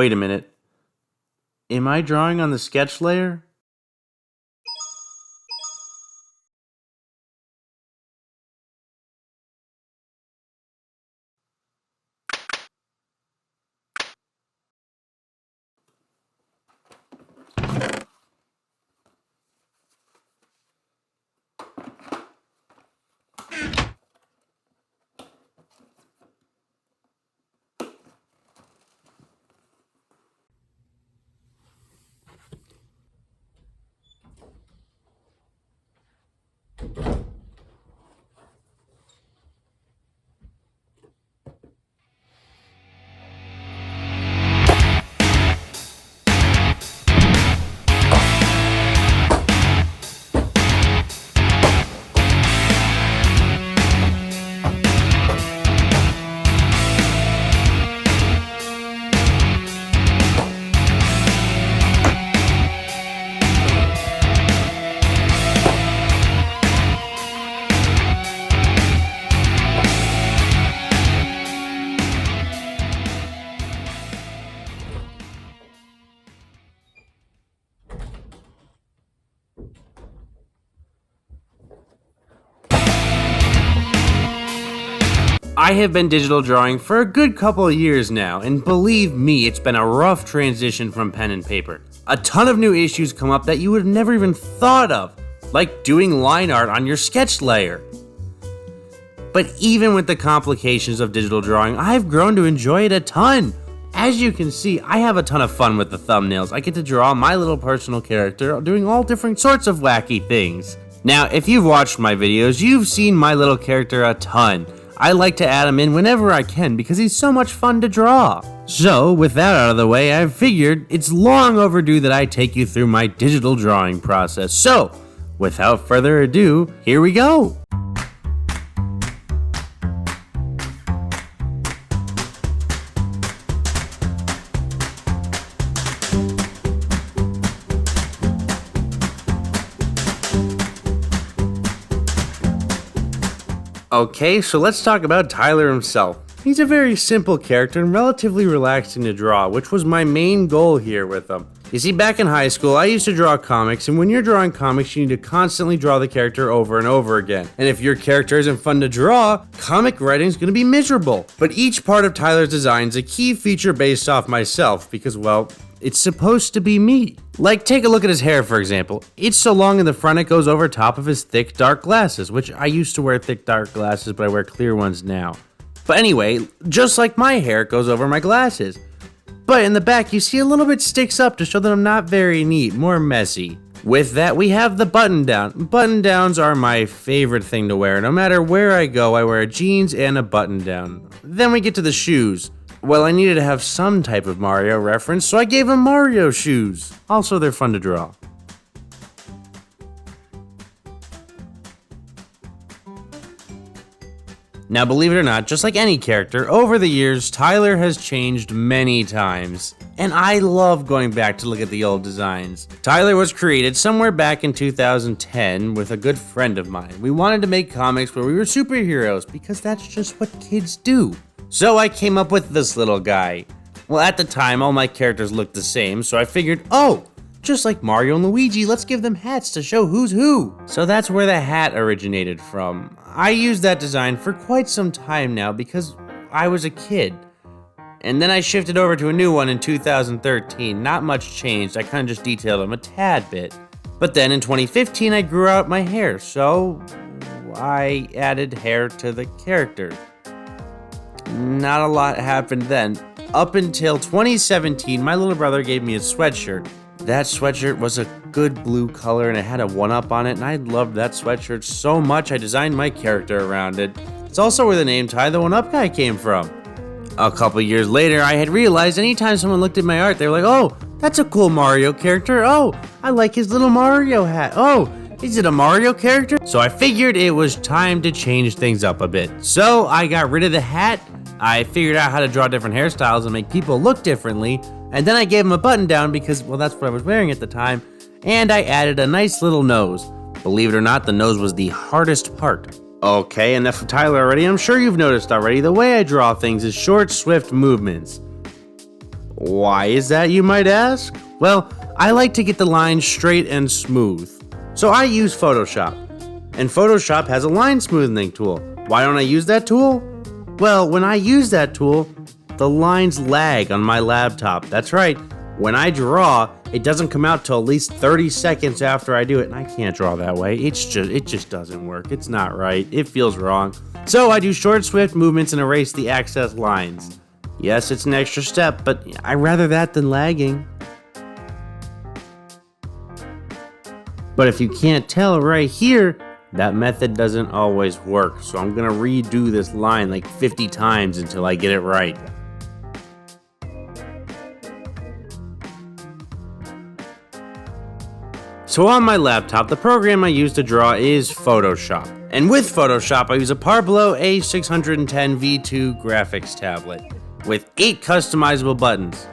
Wait a minute. Am I drawing on the sketch layer? I have been digital drawing for a good couple of years now, and believe me, it's been a rough transition from pen and paper. A ton of new issues come up that you would have never even thought of, like doing line art on your sketch layer. But even with the complications of digital drawing, I've grown to enjoy it a ton. As you can see, I have a ton of fun with the thumbnails. I get to draw my little personal character doing all different sorts of wacky things. Now, if you've watched my videos, you've seen my little character a ton. I like to add him in whenever I can because he's so much fun to draw. So, with that out of the way, I figured it's long overdue that I take you through my digital drawing process. So, without further ado, here we go! Okay, so let's talk about Tyler himself. He's a very simple character and relatively relaxing to draw, which was my main goal here with him. You see, back in high school, I used to draw comics, and when you're drawing comics, you need to constantly draw the character over and over again. And if your character isn't fun to draw, comic writing is going to be miserable. But each part of Tyler's design is a key feature based off myself, because, well, it's supposed to be me. Like, take a look at his hair, for example. It's so long in the front it goes over top of his thick, dark glasses, which I used to wear thick, dark glasses, but I wear clear ones now. But anyway, just like my hair, it goes over my glasses. But in the back, you see a little bit sticks up to show that I'm not very neat, more messy. With that, we have the button down. Button downs are my favorite thing to wear. No matter where I go, I wear jeans and a button down. Then we get to the shoes. Well, I needed to have some type of Mario reference, so I gave him Mario shoes. Also, they're fun to draw. Now, believe it or not, just like any character, over the years, Tyler has changed many times. And I love going back to look at the old designs. Tyler was created somewhere back in 2010 with a good friend of mine. We wanted to make comics where we were superheroes, because that's just what kids do. So I came up with this little guy. Well, at the time, all my characters looked the same, so I figured, oh, just like Mario and Luigi, let's give them hats to show who's who. So that's where the hat originated from. I used that design for quite some time now because I was a kid. And then I shifted over to a new one in 2013. Not much changed, I kind of just detailed them a tad bit. But then in 2015, I grew out my hair, so I added hair to the character. Not a lot happened then. Up until 2017, my little brother gave me a sweatshirt. That sweatshirt was a good blue color and it had a 1-up on it, and I loved that sweatshirt so much I designed my character around it. It's also where the name Ty the 1-Up Guy came from. A couple years later, I had realized anytime someone looked at my art, they were like, oh, that's a cool Mario character. Oh, I like his little Mario hat. Oh, is it a Mario character? So I figured it was time to change things up a bit. So I got rid of the hat, I figured out how to draw different hairstyles and make people look differently, and then I gave him a button down because, well, that's what I was wearing at the time, and I added a nice little nose. Believe it or not, the nose was the hardest part. Okay, enough of Tyler already. I'm sure you've noticed already, the way I draw things is short, swift movements. Why is that, you might ask? Well, I like to get the lines straight and smooth. So I use Photoshop. And Photoshop has a line smoothing tool. Why don't I use that tool? Well, when I use that tool, the lines lag on my laptop. That's right. When I draw, it doesn't come out till at least 30 seconds after I do it, and I can't draw that way. It just doesn't work. It's not right. It feels wrong. So I do short, swift movements and erase the excess lines. Yes, it's an extra step, but I'd rather that than lagging. But if you can't tell right here, that method doesn't always work. So I'm gonna redo this line like 50 times until I get it right. So on my laptop, the program I use to draw is Photoshop. And with Photoshop, I use a Parblo A610 V2 graphics tablet with 8 customizable buttons.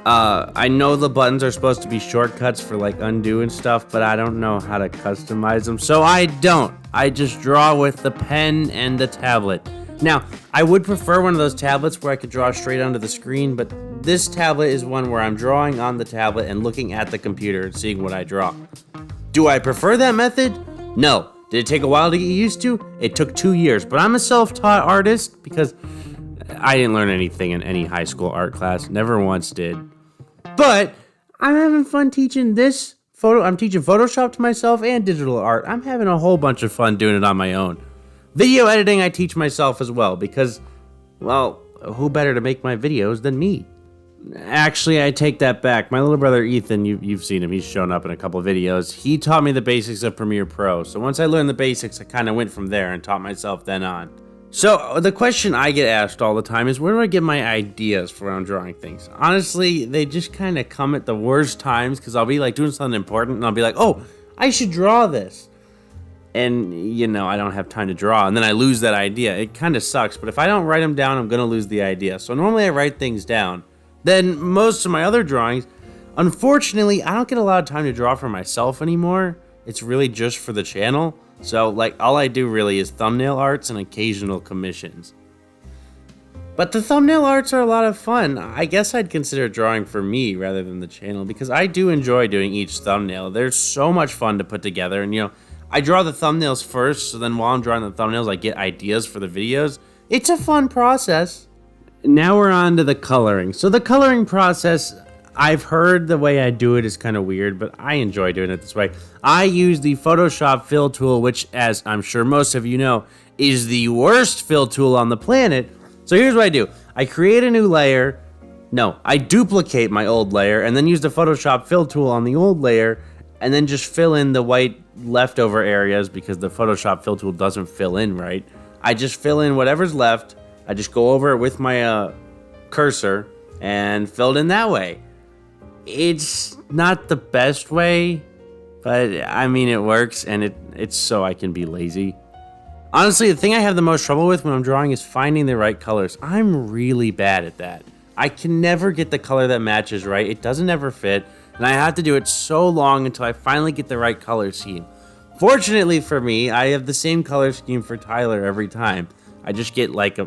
I know the buttons are supposed to be shortcuts for like undo and stuff, but I don't know how to customize them, so I don't. I just draw with the pen and the tablet. Now, I would prefer one of those tablets where I could draw straight onto the screen, but this tablet is one where I'm drawing on the tablet and looking at the computer and seeing what I draw. Do I prefer that method? No. Did it take a while to get used to? It took 2 years, but I'm a self-taught artist because I didn't learn anything in any high school art class. Never once did. But I'm having fun teaching this I'm teaching Photoshop to myself and digital art. I'm having a whole bunch of fun doing it on my own. Video editing I teach myself as well because, well, who better to make my videos than me? Actually, I take that back. My little brother Ethan, you've seen him. He's shown up in a couple of videos. He taught me the basics of Premiere Pro. So once I learned the basics, I kind of went from there and taught myself then on. So the question I get asked all the time is, where do I get my ideas for when I'm drawing things? Honestly, they just kind of come at the worst times because I'll be like doing something important and I'll be like, oh, I should draw this. And, you know, I don't have time to draw, and then I lose that idea. It kind of sucks, but if I don't write them down, I'm going to lose the idea. So normally I write things down. Then most of my other drawings, unfortunately, I don't get a lot of time to draw for myself anymore. It's really just for the channel. So, like, all I do really is thumbnail arts and occasional commissions. But the thumbnail arts are a lot of fun. I guess I'd consider drawing for me rather than the channel because I do enjoy doing each thumbnail. They're so much fun to put together, and, you know, I draw the thumbnails first, so then while I'm drawing the thumbnails, I get ideas for the videos. It's a fun process. Now we're on to the coloring. So the coloring process, I've heard the way I do it is kind of weird, but I enjoy doing it this way. I use the Photoshop fill tool, which, as I'm sure most of you know, is the worst fill tool on the planet. So here's what I do. I create a new layer. No, I duplicate my old layer and then use the Photoshop fill tool on the old layer and then just fill in the white leftover areas because the Photoshop fill tool doesn't fill in right. I just fill in whatever's left. I just go over it with my cursor and fill it in that way. It's not the best way, but I mean it works, and it's so I can be lazy. Honestly, the thing I have the most trouble with when I'm drawing is finding the right colors. I'm really bad at that. I can never get the color that matches right. It doesn't ever fit. And I have to do it so long until I finally get the right color scheme. Fortunately for me, I have the same color scheme for Tyler every time. I just get like a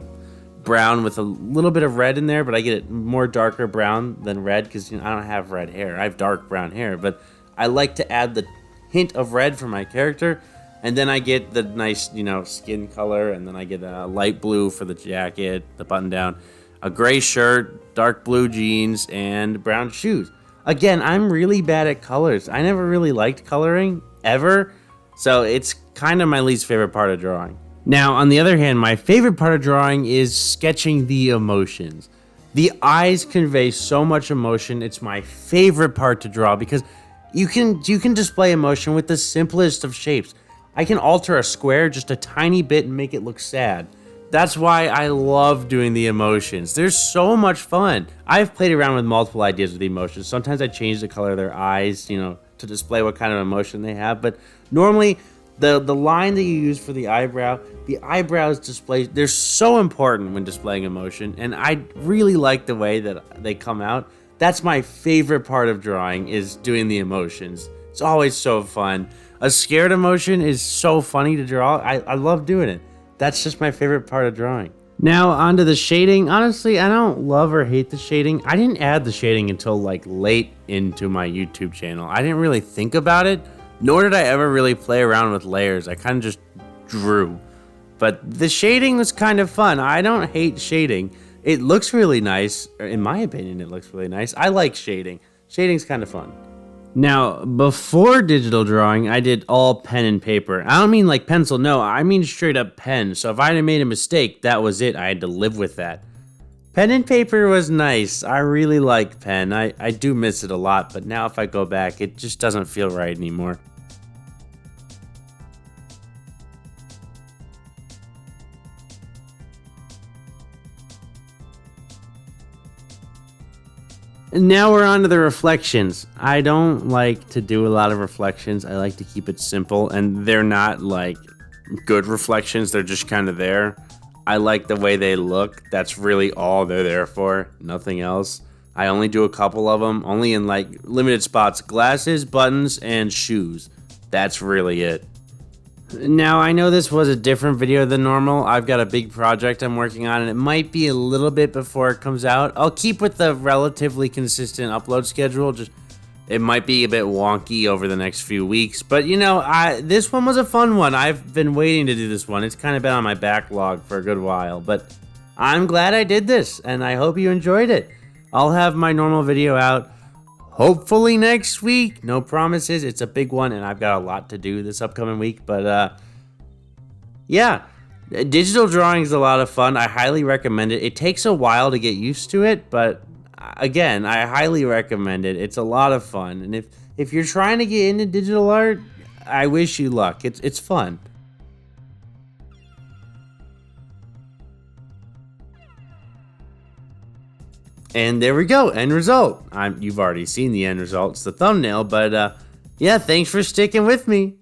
brown with a little bit of red in there, but I get it more darker brown than red because, you know, I don't have red hair. I have dark brown hair, but I like to add the hint of red for my character, and then I get the nice, you know, skin color, and then I get a light blue for the jacket, the button down, a gray shirt, dark blue jeans, and brown shoes. Again, I'm really bad at colors. I never really liked coloring, ever, so it's kind of my least favorite part of drawing. Now, on the other hand, my favorite part of drawing is sketching the emotions. The eyes convey so much emotion. It's my favorite part to draw because you can display emotion with the simplest of shapes. I can alter a square just a tiny bit and make it look sad. That's why I love doing the emotions. They're so much fun. I've played around with multiple ideas with the emotions. Sometimes I change the color of their eyes, you know, to display what kind of emotion they have. But normally, the line that you use for the eyebrows display, they're so important when displaying emotion. And I really like the way that they come out. That's my favorite part of drawing, is doing the emotions. It's always so fun. A scared emotion is so funny to draw. I love doing it. That's just my favorite part of drawing. Now onto the shading. Honestly, I don't love or hate the shading. I didn't add the shading until like late into my YouTube channel. I didn't really think about it, nor did I ever really play around with layers. I kind of just drew. But the shading was kind of fun. I don't hate shading. It looks really nice. In my opinion, it looks really nice. I like shading. Shading's kind of fun. Now, before digital drawing, I did all pen and paper. I don't mean like pencil, no, I mean straight up pen. So if I had made a mistake, that was it. I had to live with that. Pen and paper was nice. I really like pen. I do miss it a lot, but now if I go back, it just doesn't feel right anymore. And now we're on to the reflections. I don't like to do a lot of reflections. I like to keep it simple, and they're not like good reflections. They're just kind of there. I like the way they look. That's really all they're there for. Nothing else. I only do a couple of them, only in like limited spots. Glasses, buttons, and shoes. That's really it. Now, I know this was a different video than normal. I've got a big project I'm working on, and it might be a little bit before it comes out. I'll keep with the relatively consistent upload schedule. Just it might be a bit wonky over the next few weeks, but you know, this one was a fun one. I've been waiting to do this one. It's kind of been on my backlog for a good while, but I'm glad I did this, and I hope you enjoyed it. I'll have my normal video out hopefully next week. No promises. It's a big one, and I've got a lot to do this upcoming week. But yeah, digital drawing is a lot of fun. I highly recommend it. It takes a while to get used to it, but again, I highly recommend it. It's a lot of fun, and if you're trying to get into digital art, I wish you luck. It's fun. And there we go, end result. You've already seen the end result, it's the thumbnail, but yeah, thanks for sticking with me.